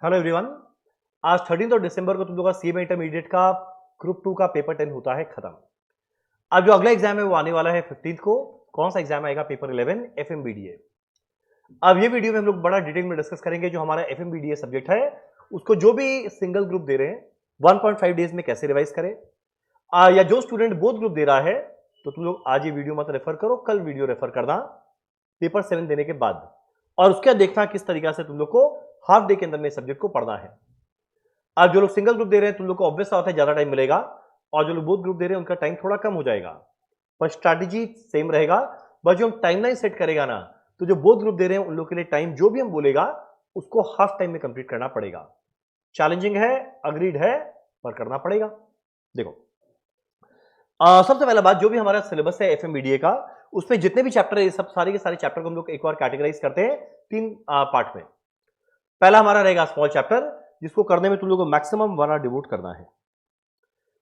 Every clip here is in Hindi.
Hello everyone. आज 13 दिसंबर को तुम लोग का सीएमए इंटरमीडिएट का ग्रुप 2 का पेपर 10 होता है खत्म। अब जो अगला एग्जाम है वो आने वाला है 15 को। कौन सा एग्जाम आएगा? पेपर 11 एफएमबीडीए। अब ये वीडियो में हम लोग बड़ा डिटेल में डिस्कस करेंगे जो हमारा एफएमबीडीए सब्जेक्ट है उसको जो भी सिंगल ग्रुप दे रहे हैं 1.5 डेज में कैसे रिवाइज करें। या जो स्टूडेंट बोथ ग्रुप दे रहा है तो तुम लोग आज ये वीडियो मत रेफर करो, कल वीडियो रेफर करना पेपर 7 देने के बाद, और उसके बाद देखना किस तरीका से तुम लोग को हाफ डे के अंदर में सब्जेक्ट को पढ़ना है। आज जो लोग सिंगल ग्रुप दे रहे हैं तुम लोग को ऑब्वियस होता है ज्यादा टाइम मिलेगा, और जो लोग बोथ ग्रुप दे रहे हैं उनका टाइम थोड़ा कम हो जाएगा, पर स्ट्रैटेजी सेम रहेगा। बस जो हम टाइमलाइन सेट करेगा ना, तो जो बोथ ग्रुप दे रहे हैं उन लोग के लिए टाइम जो भी हम बोलेगा उसको हाफ टाइम में कंप्लीट करना पड़ेगा। चैलेंजिंग है, अग्रीड है, पर करना पड़ेगा। देखो, सबसे पहला बात, जो भी हमारा सिलेबस है एफएमबीडीए का, उसमें जितने भी चैप्टर है ये सब सारे के सारे चैप्टर को हम लोग एक बार कैटेगराइज करते हैं 3 पार्ट में। पहला हमारा रहेगा स्मॉल चैप्टर, जिसको करने में तुम लोगों को मैक्सिमम 1 आवर डिवोट करना है।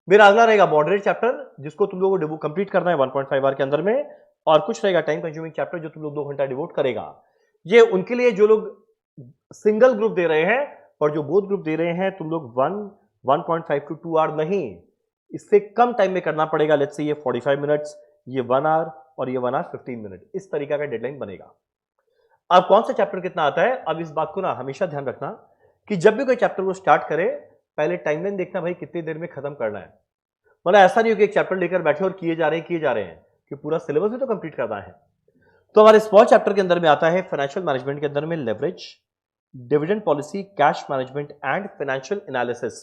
मेरा अगला रहेगा मॉडरेट चैप्टर, जिसको तुम लोगों को कंप्लीट करना है 1.5 आवर के अंदर में, और कुछ रहेगा टाइम कंज्यूमिंग चैप्टर जो तुम लोग 2 घंटा डिवोट करेगा। ये उनके लिए जो लोग सिंगल ग्रुप दे रहे हैं, और जो बोथ ग्रुप दे रहे हैं तुम लोग 1.5 टू 2 आवर नहीं, इससे कम टाइम में करना पड़ेगा। लेट्स से ये 45 मिनट्स, ये 1 आवर, और ये 1 आवर 15 मिनट, इस तरीका का डेडलाइन बनेगा। अब कौन सा चैप्टर कितना आता है, अब इस बात को ना हमेशा ध्यान रखना कि जब भी कोई चैप्टर को स्टार्ट करे पहले टाइमलाइन देखना, भाई कितनी देर में खत्म करना है। मतलब ऐसा नहीं हो कि एक चैप्टर लेकर बैठे और किए जा रहे हैं कि पूरा सिलेबस भी तो कंप्लीट करना है। तो हमारे स्मॉल चैप्टर के अंदर में आता है फाइनेंशियल मैनेजमेंट के अंदर में leverage, dividend policy, cash management and financial analysis.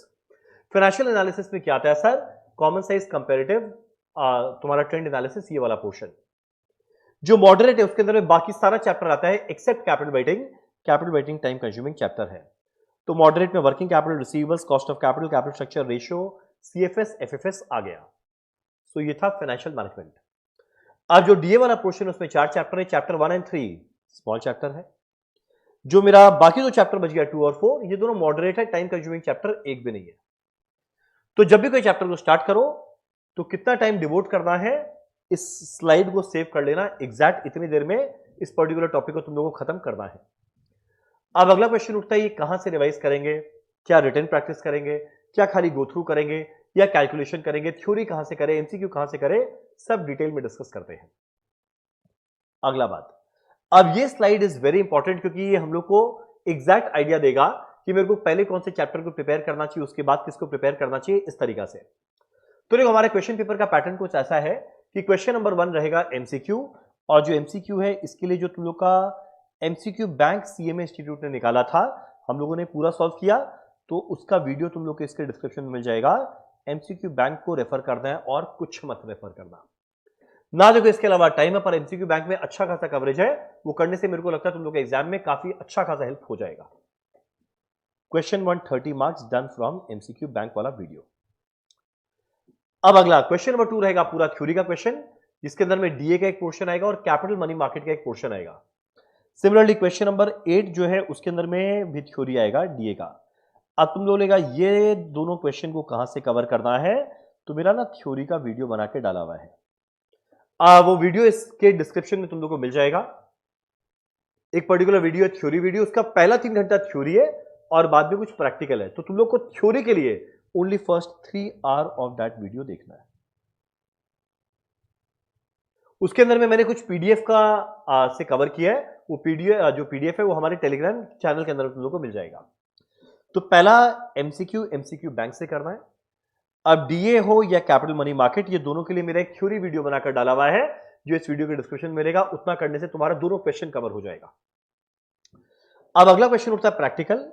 Financial analysis में क्या आता है सर? कॉमन साइज कंपेरेटिव, तुम्हारा ट्रेंड एनालिसिस, ये वाला पोर्शन। जो मॉडरेट है उसके अंदर में बाकी सारा चैप्टर आता है except capital weighting. Capital weighting time consuming chapter है। तो मॉडरेट में working capital, receivables, cost of capital, capital structure, ratio, CFS, FFS आ गया। तो ये था फाइनेंशियल मैनेजमेंट। अब जो डीए वाला पोर्शन उसमें 4 चैप्टर है, चैप्टर 1 एंड 3 स्मॉल चैप्टर है। जो मेरा बाकी 2 चैप्टर बच गया 2 और 4, ये दोनों मॉडरेट है, टाइम कंज्यूमिंग चैप्टर एक भी नहीं है। तो जब भी कोई चैप्टर को स्टार्ट करो तो कितना टाइम डिवोट करना है, इस स्लाइड को सेव कर लेना। एग्जैक्ट इतनी देर में इस पर्टिकुलर टॉपिक को तुम लोगों को खत्म करना है। अब अगला क्वेश्चन उठता है, ये कहां से रिवाइज करेंगे? क्या रिटन प्रैक्टिस करेंगे? क्या खाली गो थ्रू करेंगे, या कैलकुलेशन करेंगे? थ्योरी कहां से करें, एमसीक्यू कहां से करें? सब डिटेल में डिस्कस करते हैं। अगला बात, अब ये स्लाइड इज वेरी इंपॉर्टेंट क्योंकि ये हम लोग को एग्जैक्ट आइडिया देगा कि मेरे को पहले कौन से चैप्टर को प्रिपेयर करना चाहिए, उसके बाद किसको प्रिपेयर करना चाहिए, इस तरीका से। तो देखो, हमारे क्वेश्चन पेपर का पैटर्न कुछ ऐसा है कि क्वेश्चन नंबर 1 रहेगा एमसीक्यू, और जो एमसीक्यू है इसके लिए जो तुम लोग का एमसीक्यू बैंक सीएमए इंस्टीट्यूट ने निकाला था, हम लोगों ने पूरा सॉल्व किया। तो उसका वीडियो तुम लोग को इसके डिस्क्रिप्शन में मिल जाएगा। एमसीक्यू बैंक को रेफर करना है और कुछ मत रेफर करना ना। देखो, इसके अलावा टाइम है, पर एमसीक्यू बैंक में अच्छा खासा कवरेज है, वो करने से मेरे को लगता है तुम लोग के एग्जाम में काफी अच्छा खासा हेल्प हो जाएगा। Question 130 marks done from MCQ bank वाला वीडियो। अब अगला क्वेश्चन नंबर 2 रहेगा पूरा थ्योरी का क्वेश्चन, जिसके अंदर में डीए का एक पोर्शन आएगा और कैपिटल मनी मार्केट का एक पोर्शन आएगा। सिमिलरली क्वेश्चन नंबर 8 जो है उसके अंदर में भी थ्योरी आएगा डीए का। अब तुम लोग लेगा ये दोनों क्वेश्चन को कहां से कवर करना है, तो मेरा ना थ्योरी का वीडियो बना के डाला हुआ है। वो वीडियो इसके डिस्क्रिप्शन में तुम लोग को मिल जाएगा। एक पर्टिकुलर वीडियो है थ्योरी वीडियो, उसका पहला 3 घंटा थ्योरी है और बाद में कुछ प्रैक्टिकल है। तो तुम लोग को थ्योरी के लिए only first 3 hour of that video देखना है। उसके अंदर में मैंने कुछ पीडीएफ का से कवर किया है। वो पीडीएफ है वो हमारे टेलीग्राम चैनल के अंदर तुम लोग को मिल जाएगा। तो पहला एमसीक्यू बैंक से करना है। अब डीए हो या कैपिटल मनी मार्केट, ये दोनों के लिए मेरा एक थ्योरी वीडियो बनाकर डाला हुआ है, जो इस वीडियो के डिस्क्रिप्शन में मिलेगा। उतना करने से तुम्हारा दोनों क्वेश्चन कवर हो जाएगा। अब अगला क्वेश्चन उठता है प्रैक्टिकल।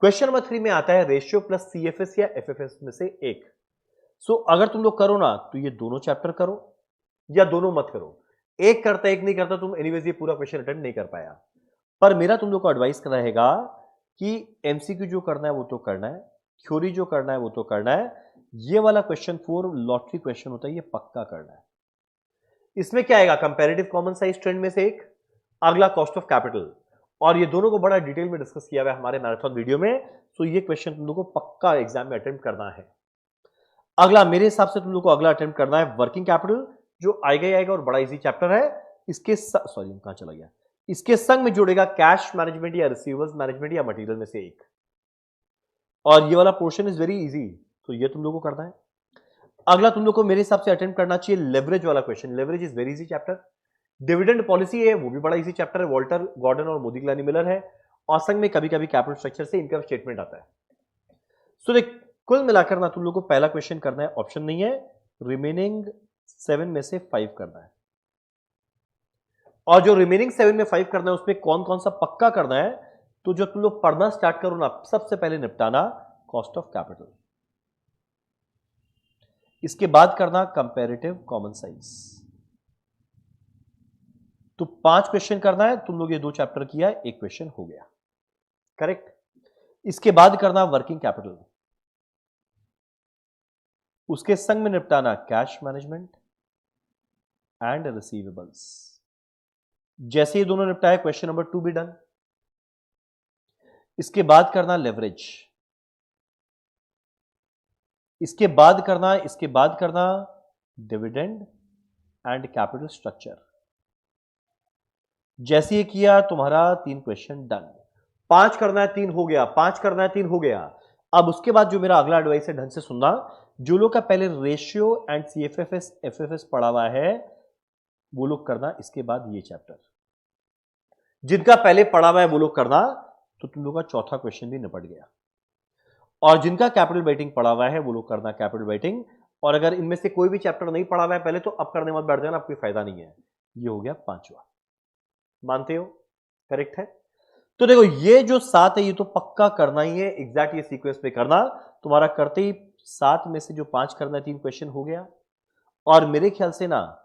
क्वेश्चन नंबर 3 में आता है रेशियो प्लस सीएफएस या एफएफएस में से एक। अगर तुम लोग करो ना तो ये दोनों चैप्टर करो या दोनों मत करो। एक करता एक नहीं करता, तुम एनीवेज ये पूरा क्वेश्चन अटेंड नहीं कर पाया। पर मेरा तुम लोग को एडवाइस रहेगा कि एमसीक्यू जो करना है वो तो करना है, थ्योरी जो करना है वो तो करना है। ये वाला क्वेश्चन 4 लॉटरी क्वेश्चन होता है, ये पक्का करना है। इसमें क्या आएगा? कंपैरेटिव कॉमन साइज ट्रेंड में से एक, अगला कॉस्ट ऑफ कैपिटल, और ये दोनों को बड़ा डिटेल में डिस्कस किया हुआ है हमारे मैराथन वीडियो में। तो ये क्वेश्चन तुम लोग को पक्का एग्जाम में अटेम्प्ट करना है। अगला मेरे हिसाब से तुम लोग को अगला अटेम्प्ट करना है वर्किंग कैपिटल, जो आएगा ही आएगा और बड़ा इजी चैप्टर है। इसके सॉरी कहां चला गया, इसके संग में जोड़ेगा कैश मैनेजमेंट या रिसीवर्स मैनेजमेंट या मटेरियल में से एक। और ये वाला पोर्शन इज वेरी इजी, तो ये तुम लोगों को करना है। अगला तुम लोग को मेरे हिसाब से अटेम्प्ट करना चाहिए लेवरेज वाला question. Leverage is very easy chapter. Dividend policy है, वो भी बड़ा इजी चैप्टर है, वॉल्टर गॉर्डन और मोदीग्लानी मिलर है। और संग में कभी कभी कैपिटल स्ट्रक्चर से इनकम स्टेटमेंट आता है। सो देख, कुल मिलाकर ना तुम लोग को पहला क्वेश्चन करना है, ऑप्शन नहीं है, रिमेनिंग 7 में से 5 करना है। और जो रिमेनिंग 7 में 5 करना है उसमें कौन कौन सा पक्का करना है, तो जो तुम लोग पढ़ना स्टार्ट करो ना, सबसे पहले निपटाना कॉस्ट ऑफ कैपिटल, इसके बाद करना कंपैरेटिव कॉमन साइज। तो 5 क्वेश्चन करना है, तुम लोग ये 2 चैप्टर किया, 1 क्वेश्चन हो गया, करेक्ट। इसके बाद करना वर्किंग कैपिटल, उसके संग में निपटाना कैश मैनेजमेंट एंड रिसीवेबल्स। जैसे ये दोनों निपटाए, क्वेश्चन नंबर 2 भी डन। इसके बाद करना लेवरेज, इसके बाद करना डिविडेंड एंड कैपिटल स्ट्रक्चर। जैसे ये किया, तुम्हारा 3 क्वेश्चन डन। 5 करना है, 3 हो गया, 5 करना है, 3 हो गया। अब उसके बाद जो मेरा अगला एडवाइस है, ढंग से सुनना, जो लोग का पहले रेशियो एंड सीएफएफएस एफएफएस पढ़ा हुआ है वो लोग करना, इसके बाद ये चैप्टर। जिनका पहले पढ़ा हुआ है वो लोग करना, तो तुम लोग का चौथा क्वेश्चन भी निपट गया। और जिनका कैपिटल वेटिंग पढ़ा हुआ है वो लोग करना कैपिटल वेटिंग। और अगर इनमें से कोई भी चैप्टर नहीं पढ़ा हुआ है पहले, तो अब करने मत बैठ जाना, कोई फायदा नहीं है। ये हो गया 5वां, मानते हो? करेक्ट है। तो देखो, ये जो 7 है ये तो पक्का करना ही है, एग्जैक्ट ये सीक्वेंस पे करना। तुम्हारा करते ही 7 में से जो 5 करना है, 3 क्वेश्चन हो गया। और मेरे ख्याल से ना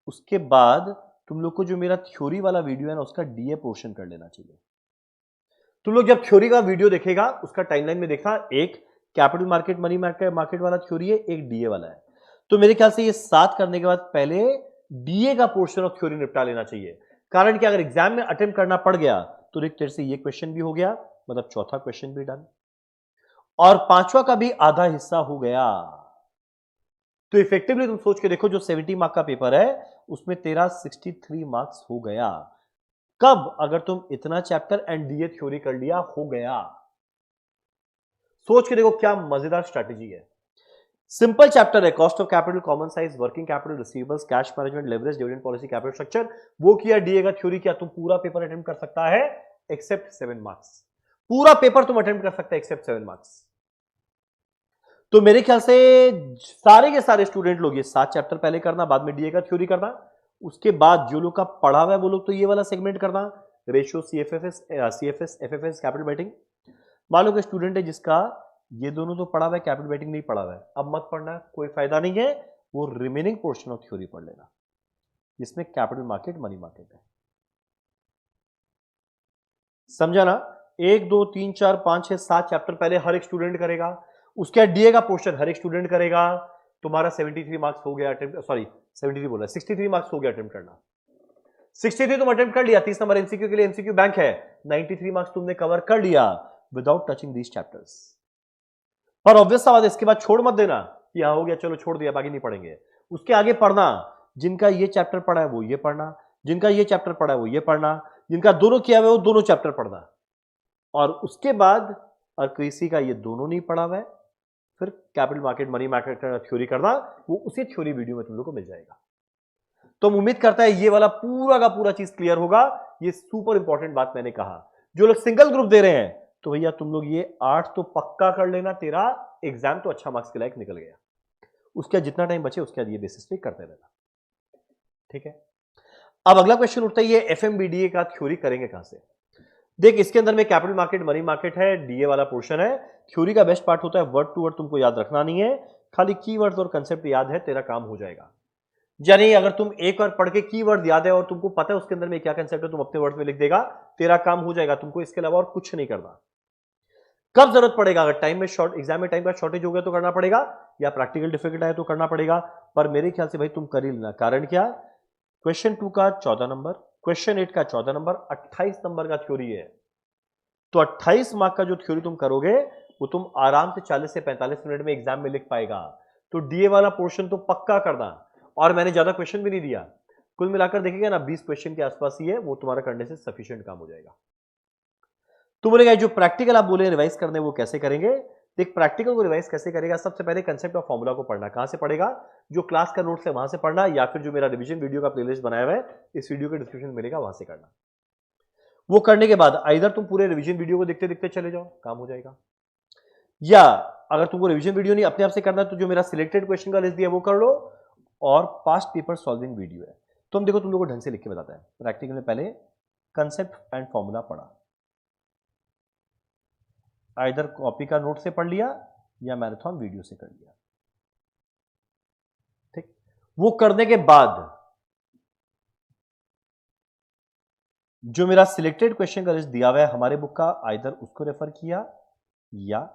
उसके बाद तुम लोग को जो मेरा थ्योरी वाला वीडियो है ना, उसका डीए पोर्शन कर लेना चाहिए। तुम लोग जब थ्योरी का वीडियो देखेगा, उसका टाइमलाइन में देखना, एक कैपिटल मार्केट मनी मार्केट वाला थ्योरी है, एक डीए वाला है। तो मेरे ख्याल से ये 7 करने के बाद पहले डीए का पोर्शन ऑफ थ्योरी निपटा लेना चाहिए। कारण कि अगर एग्जाम में अटेम्प्ट करना पड़ गया तो एक तरह से ये क्वेश्चन भी हो गया, मतलब चौथा क्वेश्चन भी डन, और 5वां का भी आधा हिस्सा हो गया। तो इफेक्टिवली तुम सोच के देखो, जो 70 मार्क का पेपर है उसमें तेरा 63 मार्क्स हो गया। कब? अगर तुम इतना चैप्टर एंड डीए थ्योरी कर लिया, हो गया। सोच के देखो क्या मजेदार स्ट्रैटेजी है। सिंपल चैप्टर है, cost of capital, common size, working capital, receivables, cash management, leverage, dividend policy, capital structure. वो किया, डीए का थ्योरी किया, तुम पूरा पेपर अटेम्प्ट कर सकता है एक्सेप्ट 7 मार्क्स। पूरा पेपर तुम अटेम्प्ट कर सकते हैं एक्सेप्ट 7 मार्क्स। तो मेरे ख्याल से सारे के सारे स्टूडेंट लोग ये 7 चैप्टर पहले करना, बाद में डीए का थ्योरी करना। उसके बाद जो लोग का पढ़ा हुआ है वो लोग तो ये वाला सेगमेंट करना, ratio, CFS, FFS, capital waiting. मान लो कि स्टूडेंट है जिसका ये दोनों तो पढ़ा हुआ है, कैपिटल वेटिंग नहीं पढ़ा हुआ है, अब मत पढ़ना, कोई फायदा नहीं है। वो रिमेनिंग पोर्शन ऑफ थ्योरी पढ़ लेना, जिसमें कैपिटल मार्केट, मनी मार्केट है। समझा ना? 1 2 3 4 5 6 7 चैप्टर पहले हर एक स्टूडेंट करेगा। उसके बाद डीए का पोर्शन हर एक स्टूडेंट करेगा। तुम्हारा 73 मार्क्स हो गया अटेम्प्ट, सॉरी 73 बोला, 63 मार्क्स हो गया अटेम्प्ट करना। 63 तुम अटेम्प्ट कर लिया, 30 नंबर एमसीक्यू के लिए एमसीक्यू बैंक है, 93 मार्क्स तुमने कवर कर लिया विदाउट टचिंग दीज चैप्टर्स। पर ऑब्वियस सा बात है, इसके बाद छोड़ मत देना कि हाँ हो गया चलो छोड़ दिया, बाकी नहीं पढ़ेंगे। उसके आगे पढ़ना, जिनका ये चैप्टर पढ़ा है वो ये पढ़ना, जिनका ये चैप्टर पढ़ा है वो ये पढ़ना, जिनका दोनों किया हुआ है वो दोनों चैप्टर पढ़ना। और उसके बाद और किसी का ये दोनों नहीं पढ़ा हुआ है, फिर कैपिटल मार्केट, मनी मार्केट का थ्योरी करना, वो उसी थ्योरी वीडियो में तुम लोग को मिल जाएगा। तो उम्मीद करता है ये वाला पूरा का पूरा चीज क्लियर होगा। ये सुपर इंपॉर्टेंट बात मैंने कहा। जो लोग सिंगल ग्रुप दे रहे हैं तो भैया तुम लोग ये 8 तो पक्का कर लेना, तेरा एग्जाम तो अच्छा मार्क्स के लायक निकल गया। उसके बाद जितना टाइम बचे उसके बाद ये बेसिस पे करते रहना, ठीक है। अब अगला क्वेश्चन उठता है, ये एफएमबीडीए का थ्योरी करेंगे कहां से? देख, इसके अंदर में कैपिटल मार्केट, मनी मार्केट है, डीए वाला पोर्शन है। थ्योरी का बेस्ट पार्ट होता है वर्ड टू वर्ड तुमको याद रखना नहीं है, खाली कीवर्ड्स और कंसेप्ट याद है, तेरा काम हो जाएगा। यानी अगर तुम एक बार पढ़ के कीवर्ड याद है और तुमको पता है उसके अंदर में क्या कंसेप्ट है, तुम अपने वर्ड में लिख देगा, तेरा काम हो जाएगा। तुमको इसके अलावा और कुछ नहीं करना। कब जरूरत पड़ेगा? अगर टाइम में शॉर्ट, एग्जाम में टाइम का शॉर्टेज हो गया तो करना पड़ेगा, या प्रैक्टिकल डिफिकल्ट आए तो करना पड़ेगा। पर मेरे ख्याल से भाई तुम कर ही लेना। कारण क्या? क्वेश्चन 2 का 14 नंबर, क्वेश्चन 8 का 14 नंबर, 28 नंबर का थ्योरी है। तो 28 मार्क का जो थ्योरी तुम करोगे वो तुम आराम से 40 से 45 मिनट में एग्जाम में लिख पाएगा। तो डीए वाला पोर्शन तो पक्का करना। और मैंने ज्यादा क्वेश्चन भी नहीं दिया, कुल मिलाकर देखेंगे ना 20 क्वेश्चन के आसपास ही है, वो तुम्हारा करने से सफिशिएंट काम हो जाएगा। तो बोलेगा जो प्रैक्टिकल आप बोले रिवाइज करने, वो कैसे करेंगे? देख प्रैक्टिकल को रिवाइज कैसे करेगा, सबसे पहले कंसेप्ट ऑफ फॉर्मूला को पढ़ना। कहां से पढ़ेगा? जो क्लास का नोट्स है वहां से पढ़ना, या फिर जो मेरा रिवीजन वीडियो का प्लेलिस्ट बनाया हुआ है इस वीडियो के डिस्क्रिप्शन में मिलेगा, वहां से करना। वो करने के बाद इधर तुम पूरे रिवीजन वीडियो को देखते देखते चले जाओ, काम हो जाएगा। या अगर तुमको रिवीजन वीडियो नहीं अपने आप से करना तो जो मेरा सिलेक्टेड क्वेश्चन का लिस्ट दिया वो कर लो, और पास्ट पेपर सॉल्विंग वीडियो है। तुम देखो तुम लोगों को ढंग से लिख के बताता है। प्रैक्टिकल में पहले कंसेप्ट एंड फॉर्मूला पढ़ा, इधर कॉपी का नोट से पढ़ लिया या मैराथन वीडियो से कर लिया, ठीक। वो करने के बाद जो मेरा सिलेक्टेड क्वेश्चन का लिस्ट दिया हुआ है हमारे बुक का, इधर उसको रेफर किया, या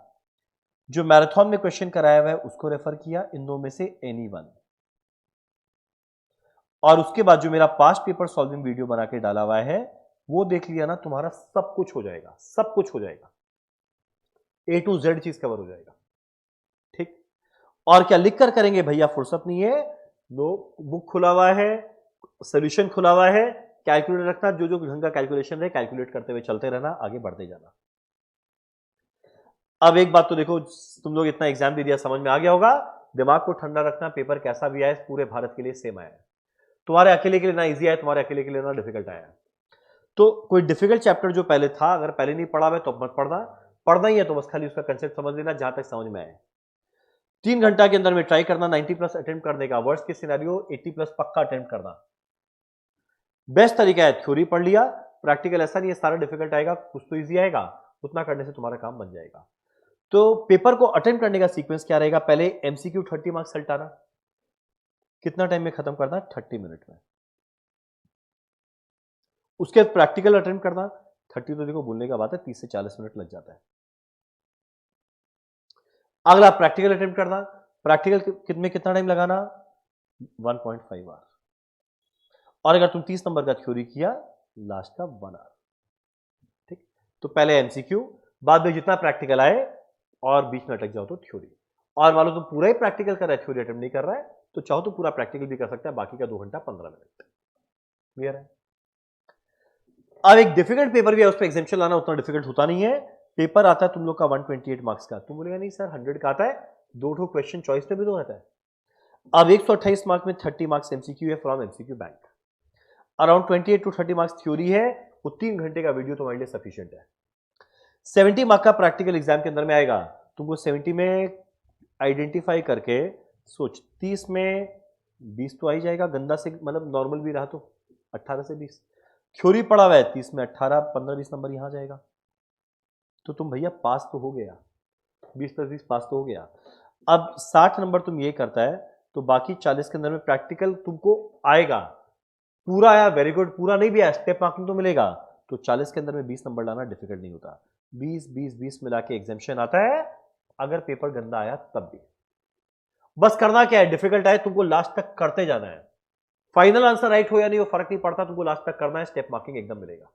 जो मैराथन में क्वेश्चन कराया हुआ है उसको रेफर किया, इन दो में से एनी वन। और उसके बाद जो मेरा पास्ट पेपर सॉल्विंग वीडियो बना के डाला हुआ है वो देख लिया ना, तुम्हारा सब कुछ हो जाएगा, सब कुछ हो जाएगा, A to Z चीज कवर हो जाएगा, ठीक। और क्या लिख कर करेंगे भैया, फुर्सत नहीं है, दो बुक खुला हुआ है, सोल्यूशन खुला हुआ है, कैलकुलेटर रखना, जो जो ढंग का कैलकुलेशन है कैलकुलेट करते हुए चलते रहना, आगे बढ़ते जाना। अब एक बात तो देखो, तुम लोग इतना एग्जाम दे दिया, समझ में आ गया होगा, दिमाग को ठंडा रखना, पेपर कैसा भी आए पूरे भारत के लिए सेम आया है। तुम्हारे अकेले के लिए ना इजी आया, तुम्हारे अकेले के लिए ना डिफिकल्ट आया। तो कोई डिफिकल्ट चैप्टर जो पहले था, अगर पहले नहीं पढ़ा है तो मत पढ़ना, पढ़ना ही है तो बस खाली उसका कंसेप्ट समझ लेना जहां तक समझ में आए। 3 घंटा के अंदर में ट्राई करना 90+ अटेम्प्ट करने का, वर्स्ट के सिनेरियो 80+ पक्का अटेम्प्ट करना। बेस्ट तरीका है, थ्योरी पढ़ लिया, प्रैक्टिकल ऐसा नहीं है सारा डिफिकल्ट आएगा, कुछ तो इजी आएगा, उतना करने से तुम्हारा काम बन जाएगा। तो पेपर को अटेम्प्ट करने का सीक्वेंस क्या रहेगा? पहले एमसीक्यू 30 मार्क्स हटाना, कितना टाइम में खत्म करना? 30 मिनट में। उसके बाद प्रैक्टिकल अटेम्प्ट करना, 30 तो देखो बोलने का बात है, 30 से 40 मिनट लग जाता है। अगला प्रैक्टिकल अटेम्प्ट करना, प्रैक्टिकल में कितना टाइम लगाना? 1.5 आवर। और अगर तुम 30 नंबर का थ्योरी किया, लास्ट का 1 आवर, ठीक। तो पहले एमसीक्यू, बाद में जितना प्रैक्टिकल आए, और बीच में अटक जाओ तो थ्योरी। और मान लो तुम पूरा ही प्रैक्टिकल कर रहा है, थ्योरी अटेम्प्ट नहीं कर रहा है, तो चाहो तो पूरा प्रैक्टिकल भी कर सकता है, बाकी का 2 घंटा 15 मिनट। क्लियर है? अब एक डिफिकल्ट पेपर भी है, उस पर एग्जाम्पशन लाना उतना डिफिकल्ट होता नहीं है। पेपर आता है तुम लोग का 128 मार्क्स का, तुम बोलेगा नहीं सर 100 का आता है, 2 क्वेश्चन चॉइस पे भी तो आता है। अब 128 मार्क्स में 30 मार्क्स एमसीक्यू है from MCQ bank, around 28 to 30 marks theory है, वो 3 घंटे का वीडियो तुम्हारे लिए सफिशिएंट है। 70 मार्क का प्रैक्टिकल एग्जाम के अंदर में आएगा, तुमको 70 में आइडेंटिफाई करके सोच, 30 में 20 तो आ ही जाएगा, गंदा से मतलब नॉर्मल भी रहा तो 18 से 20। थ्योरी पढ़ा हुआ है 30 में 18, 15-20 नंबर यहां जाएगा, तो तुम भैया पास तो हो गया, 20+20 पास तो हो गया। अब 60 नंबर तुम ये करता है तो बाकी 40 के अंदर में प्रैक्टिकल तुमको आएगा, पूरा आया वेरी गुड, पूरा नहीं भी आया स्टेप मार्किंग तो मिलेगा, तो 40 के अंदर में 20 नंबर लाना डिफिकल्ट नहीं होता। 20-20-20 मिला के एग्जाम्शन आता है, अगर पेपर गंदा आया तब भी। बस करना क्या है, डिफिकल्ट आए तुमको लास्ट तक करते जाना है, फाइनल आंसर राइट हो या नहीं वो फर्क नहीं पड़ता, तुमको लास्ट तक करना है, स्टेप मार्किंग एकदम मिलेगा।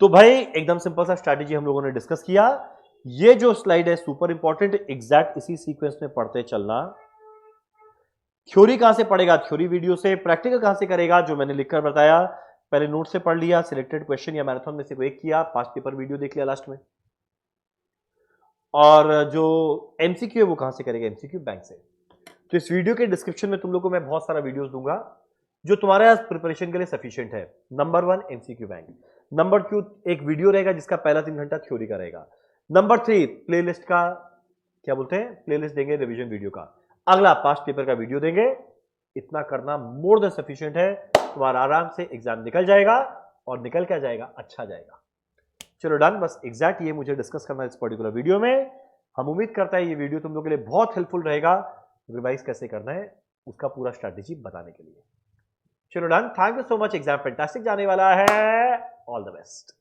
तो भाई एकदम सिंपल सा स्ट्रैटेजी हम लोगों ने डिस्कस किया। ये जो स्लाइड है सुपर इंपॉर्टेंट, एग्जैक्ट इसी सीक्वेंस में पढ़ते चलना। थ्योरी कहां से पढ़ेगा? थ्योरी वीडियो से। प्रैक्टिकल कहां से करेगा? जो मैंने लिखकर बताया, पहले नोट से पढ़ लिया, सिलेक्टेड क्वेश्चन या मैराथन में से कोई एक किया, पास्ट पेपर वीडियो देख लिया लास्ट में। और जो एमसीक्यू है वो कहां से करेगा? एमसीक्यू बैंक से। तो इस वीडियो के डिस्क्रिप्शन में तुम लोग को मैं बहुत सारा वीडियोस दूंगा जो तुम्हारे प्रिपरेशन के लिए सफिशिएंट है। नंबर 1 एमसीक्यू बैंक, नंबर 2 एक वीडियो रहेगा जिसका पहला 3 घंटा थ्योरी का रहेगा, नंबर 3 प्लेलिस्ट का क्या बोलते हैं, प्लेलिस्ट देंगे रिवीजन वीडियो का, अगला पास्ट पेपर का वीडियो देंगे। इतना करना मोर देन सफिशिएंट है, तुम्हारा आराम से एग्जाम निकल जाएगा, और निकल क्या जाएगा? अच्छा जाएगा। चलो डन, बस एग्जैक्ट ये मुझे डिस्कस करना है इस पर्टिकुलर वीडियो में। हम उम्मीद करता है ये वीडियो तुम लोग के लिए बहुत हेल्पफुल रहेगा, रिवाइज कैसे करना है उसका पूरा स्ट्रैटेजी बताने के लिए। चलो done, thank you so much, exam fantastic जाने वाला है, ऑल द बेस्ट।